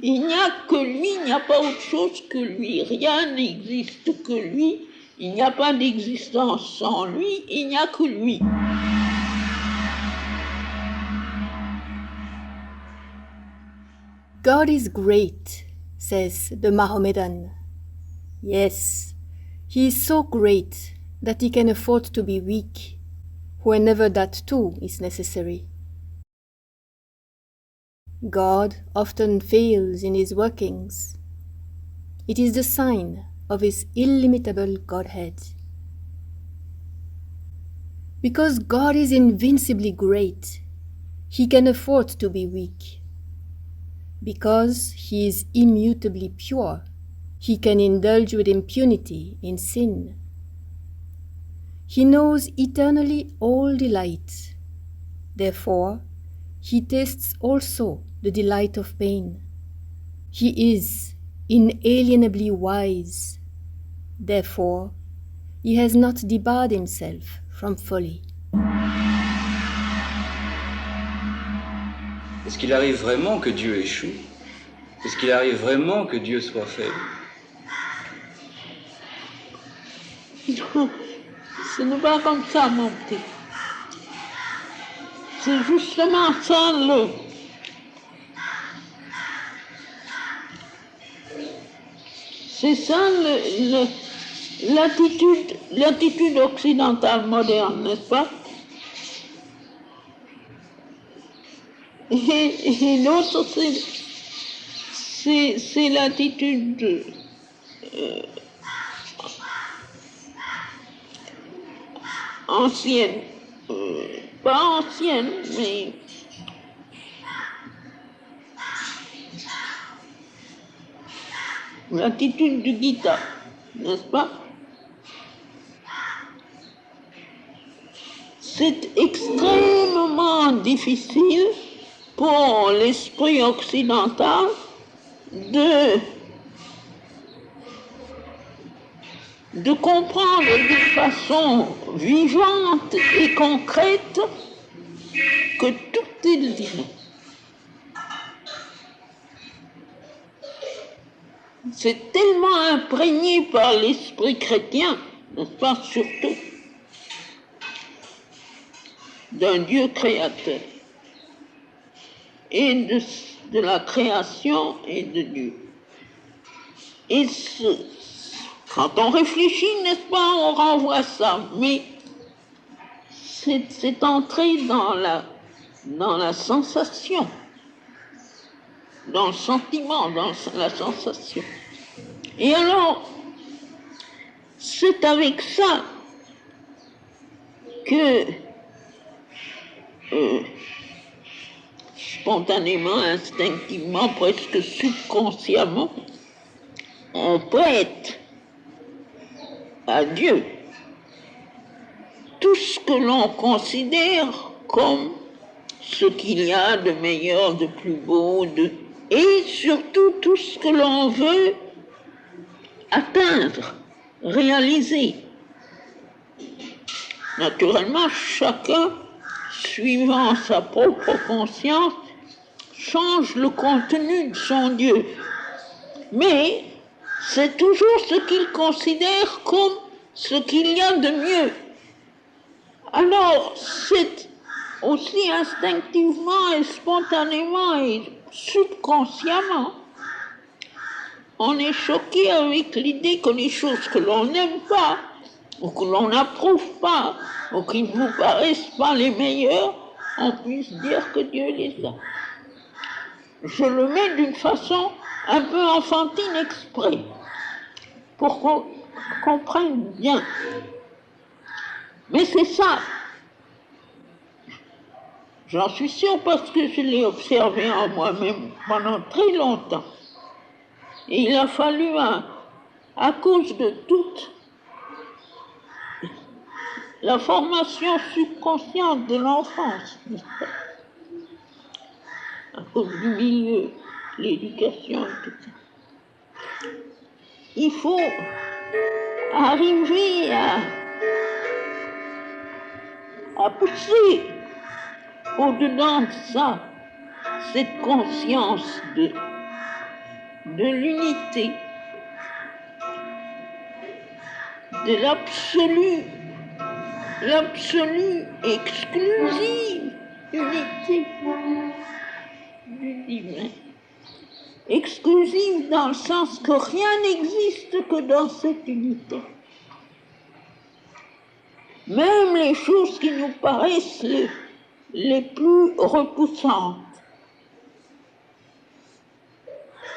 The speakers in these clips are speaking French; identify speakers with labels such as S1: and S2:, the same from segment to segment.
S1: Il n'y a que lui, il n'y a pas autre chose que lui. Rien n'existe que lui. Il n'y a pas d'existence sans lui, il n'y a que lui.
S2: God is great, says the Mohammedan. Yes, he is so great that he can afford to be weak, whenever that too is necessary. God often fails in his workings. It is the sign of his illimitable Godhead. Because God is invincibly great, he can afford to be weak. Because he is immutably pure, he can indulge with impunity in sin. He knows eternally all delight. Therefore, he tastes also the delight of pain. He is inalienably wise. Therefore, he has not debarred himself from folly.
S3: Est-ce qu'il arrive vraiment que Dieu échoue? Est-ce qu'il arrive vraiment que Dieu soit faible?
S1: Non, ce n'est pas comme ça, mon petit. C'est justement ça c'est ça l'attitude occidentale moderne, n'est-ce pas? Et l'autre, c'est l'attitude ancienne. Pas ancienne, mais l'attitude du Gita, n'est-ce pas? C'est extrêmement difficile pour l'esprit occidental de comprendre de façon vivante et concrète que tout est divin. C'est tellement imprégné par l'esprit chrétien, n'est-ce pas, surtout, d'un Dieu créateur, et de la création et de Dieu. Et quand on réfléchit, n'est-ce pas, on renvoie ça, mais c'est entré dans la sensation, dans le sentiment, dans la sensation. Et alors, c'est avec ça que spontanément, instinctivement, presque subconsciemment, on prête à Dieu tout ce que l'on considère comme ce qu'il y a de meilleur, de plus beau, et surtout tout ce que l'on veut atteindre, réaliser. Naturellement, chacun, suivant sa propre conscience, change le contenu de son Dieu. Mais c'est toujours ce qu'il considère comme ce qu'il y a de mieux. Alors, c'est aussi instinctivement et spontanément et subconsciemment, on est choqué avec l'idée que les choses que l'on n'aime pas, ou que l'on n'approuve pas, ou qui ne vous paraissent pas les meilleures, on puisse dire que Dieu les a. Je le mets d'une façon un peu enfantine exprès, pour qu'on comprenne bien. Mais c'est ça. J'en suis sûre parce que je l'ai observé en moi-même pendant très longtemps. Et il a fallu, à cause de toute la formation subconsciente de l'enfance, à cause du milieu, l'éducation et tout ça, il faut arriver à pousser au-dedans de ça, cette conscience de l'unité, de l'absolu exclusive unité du divin. Exclusive dans le sens que rien n'existe que dans cette unité. Même les choses qui nous paraissent les plus repoussantes.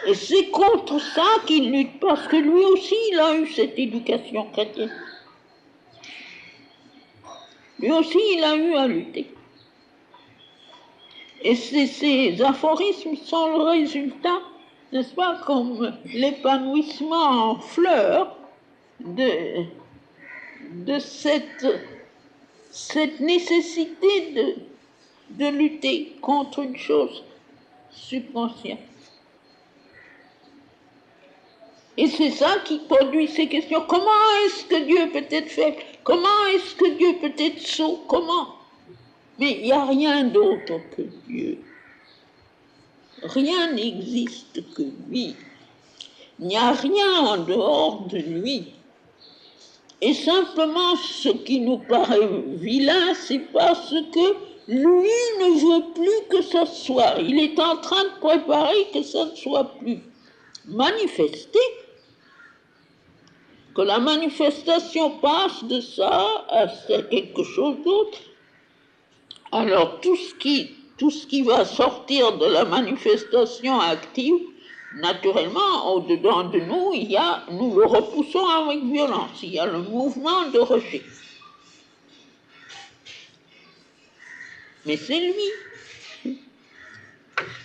S1: Et c'est contre ça qu'il lutte, parce que lui aussi, il a eu cette éducation chrétienne. Lui aussi, il a eu à lutter. Et ces aphorismes sont le résultat, n'est-ce pas, comme l'épanouissement en fleurs de cette nécessité de lutter contre une chose subconsciente. Et c'est ça qui produit ces questions. Comment est-ce que Dieu peut être faible? Comment est-ce que Dieu peut être sot? Comment? Mais il n'y a rien d'autre que Dieu. Rien n'existe que lui. Il n'y a rien en dehors de lui. Et simplement, ce qui nous paraît vilain, c'est parce que lui ne veut plus que ça soit. Il est en train de préparer que ça ne soit plus manifesté. Que la manifestation passe de ça à quelque chose d'autre. Alors tout ce qui va sortir de la manifestation active, naturellement, au-dedans de nous, nous le repoussons avec violence. Il y a le mouvement de rejet. Mais c'est lui.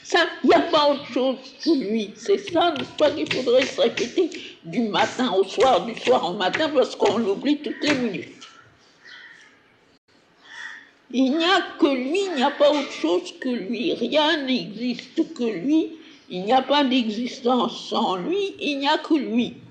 S1: Ça, il n'y a pas autre chose que lui. C'est ça, n'est-ce pas, qu'il faudrait se répéter du matin au soir, du soir au matin, parce qu'on l'oublie toutes les minutes. Il n'y a que lui, il n'y a pas autre chose que lui. Rien n'existe que lui. Il n'y a pas d'existence sans lui, il n'y a que lui.